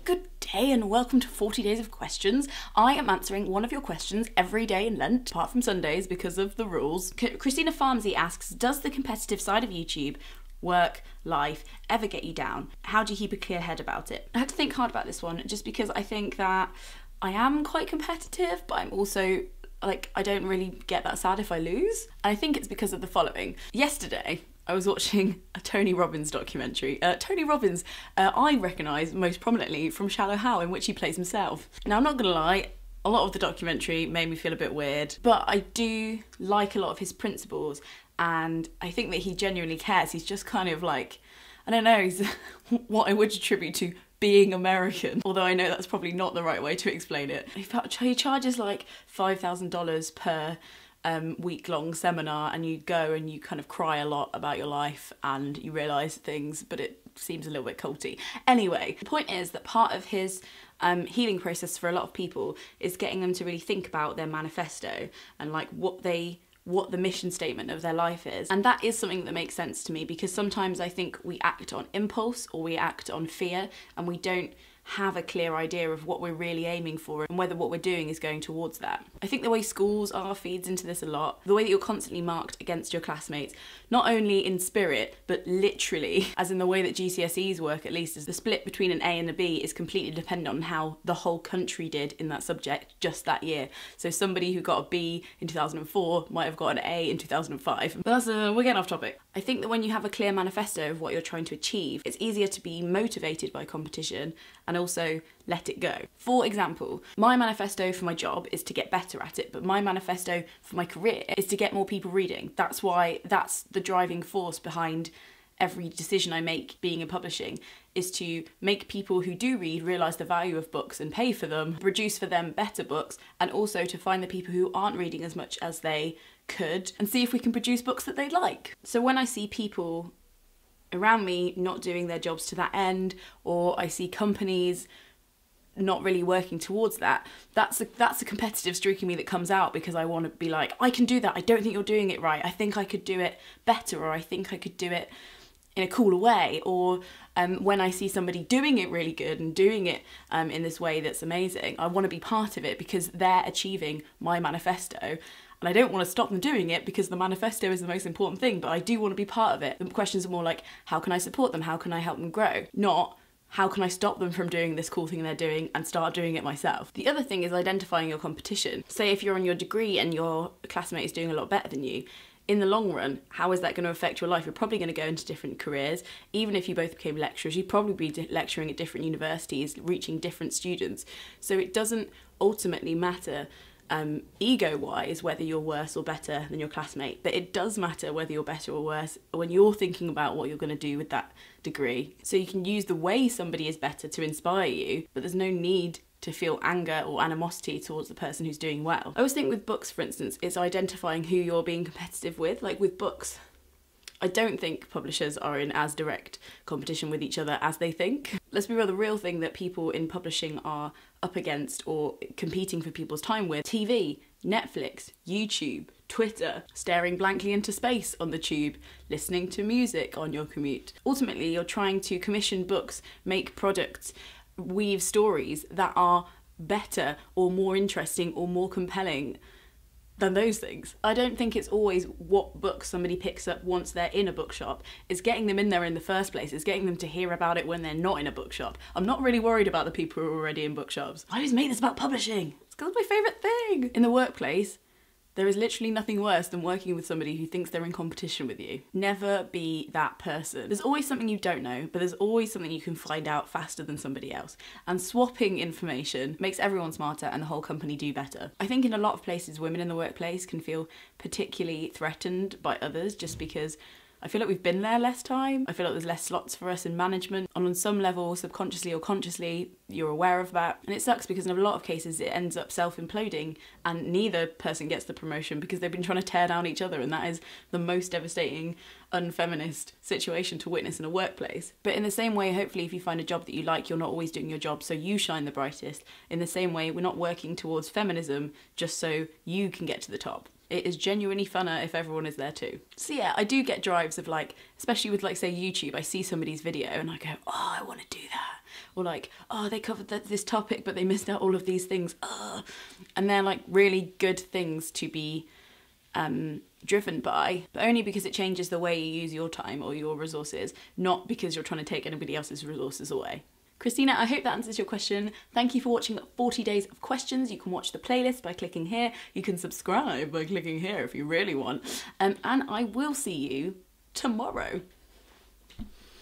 Good day and welcome to 40 Days of Questions. I am answering one of your questions every day in Lent, apart from Sundays because of the rules. Christina Farmsey asks, does the competitive side of YouTube, work, life, ever get you down? How do you keep a clear head about it? I had to think hard about this one just because I think that I am quite competitive, but I'm also I don't really get that sad if I lose. And I think it's because of the following. Yesterday, I was watching a Tony Robbins documentary. Tony Robbins, I recognise most prominently from Shallow Hal, in which he plays himself. Now, I'm not gonna lie, a lot of the documentary made me feel a bit weird, but I do like a lot of his principles, and I think that he genuinely cares. He's just kind of I don't know, he's what I would attribute to being American, although I know that's probably not the right way to explain it. He charges like $5,000 per week-long seminar, and you go and you kind of cry a lot about your life and you realise things, but it seems a little bit culty. Anyway, the point is that part of his healing process for a lot of people is getting them to really think about their manifesto and what the mission statement of their life is. And that is something that makes sense to me, because sometimes I think we act on impulse or we act on fear and we don't have a clear idea of what we're really aiming for and whether what we're doing is going towards that. I think the way schools are feeds into this a lot. The way that you're constantly marked against your classmates, not only in spirit, but literally, as in the way that GCSEs work at least, is the split between an A and a B is completely dependent on how the whole country did in that subject just that year. So somebody who got a B in 2004 might have got an A in 2005. But we're getting off topic. I think that when you have a clear manifesto of what you're trying to achieve, it's easier to be motivated by competition and also let it go. For example, my manifesto for my job is to get better at it, but my manifesto for my career is to get more people reading. That's the driving force behind every decision I make being in publishing, is to make people who do read realise the value of books and pay for them, produce for them better books, and also to find the people who aren't reading as much as they could and see if we can produce books that they like. So when I see people around me not doing their jobs to that end, or I see companies not really working towards that, that's a competitive streak in me that comes out, because I want to be like, I can do that, I don't think you're doing it right, I think I could do it better, or I think I could do it in a cooler way. Or when I see somebody doing it really good and doing it in this way that's amazing, I want to be part of it because they're achieving my manifesto. And I don't want to stop them doing it because the manifesto is the most important thing, but I do want to be part of it. The questions are more like, how can I support them? How can I help them grow? Not, how can I stop them from doing this cool thing they're doing and start doing it myself? The other thing is identifying your competition. Say if you're on your degree and your classmate is doing a lot better than you, in the long run, how is that going to affect your life? You're probably going to go into different careers. Even if you both became lecturers, you'd probably be lecturing at different universities, reaching different students. So it doesn't ultimately matter ego-wise whether you're worse or better than your classmate, but it does matter whether you're better or worse when you're thinking about what you're going to do with that degree. So you can use the way somebody is better to inspire you, but there's no need to feel anger or animosity towards the person who's doing well. I always think with books, for instance, it's identifying who you're being competitive with. Like with books, I don't think publishers are in as direct competition with each other as they think. Let's be real, the real thing that people in publishing are up against or competing for people's time with: TV, Netflix, YouTube, Twitter, staring blankly into space on the tube, listening to music on your commute. Ultimately, you're trying to commission books, make products, weave stories that are better or more interesting or more compelling than those things. I don't think it's always what book somebody picks up once they're in a bookshop. It's getting them in there in the first place. It's getting them to hear about it when they're not in a bookshop. I'm not really worried about the people who are already in bookshops. I always make this about publishing. It's because it's my favourite thing. In the workplace, there is literally nothing worse than working with somebody who thinks they're in competition with you. Never be that person. There's always something you don't know, but there's always something you can find out faster than somebody else. And swapping information makes everyone smarter and the whole company do better. I think in a lot of places, women in the workplace can feel particularly threatened by others just because I feel like we've been there less time. I feel like there's less slots for us in management. And on some level, subconsciously or consciously, you're aware of that. And it sucks because in a lot of cases, it ends up self-imploding and neither person gets the promotion because they've been trying to tear down each other. And that is the most devastating, unfeminist situation to witness in a workplace. But in the same way, hopefully, if you find a job that you like, you're not always doing your job so you shine the brightest. In the same way, we're not working towards feminism just so you can get to the top. It is genuinely funner if everyone is there too. So yeah, I do get drives of like, especially with like say YouTube, I see somebody's video and I go, oh, I want to do that. Or like, oh, they covered this topic but they missed out all of these things. And they're like really good things to be driven by, but only because it changes the way you use your time or your resources, not because you're trying to take anybody else's resources away. Christina, I hope that answers your question. Thank you for watching 40 Days of Questions. You can watch the playlist by clicking here. You can subscribe by clicking here if you really want. And I will see you tomorrow.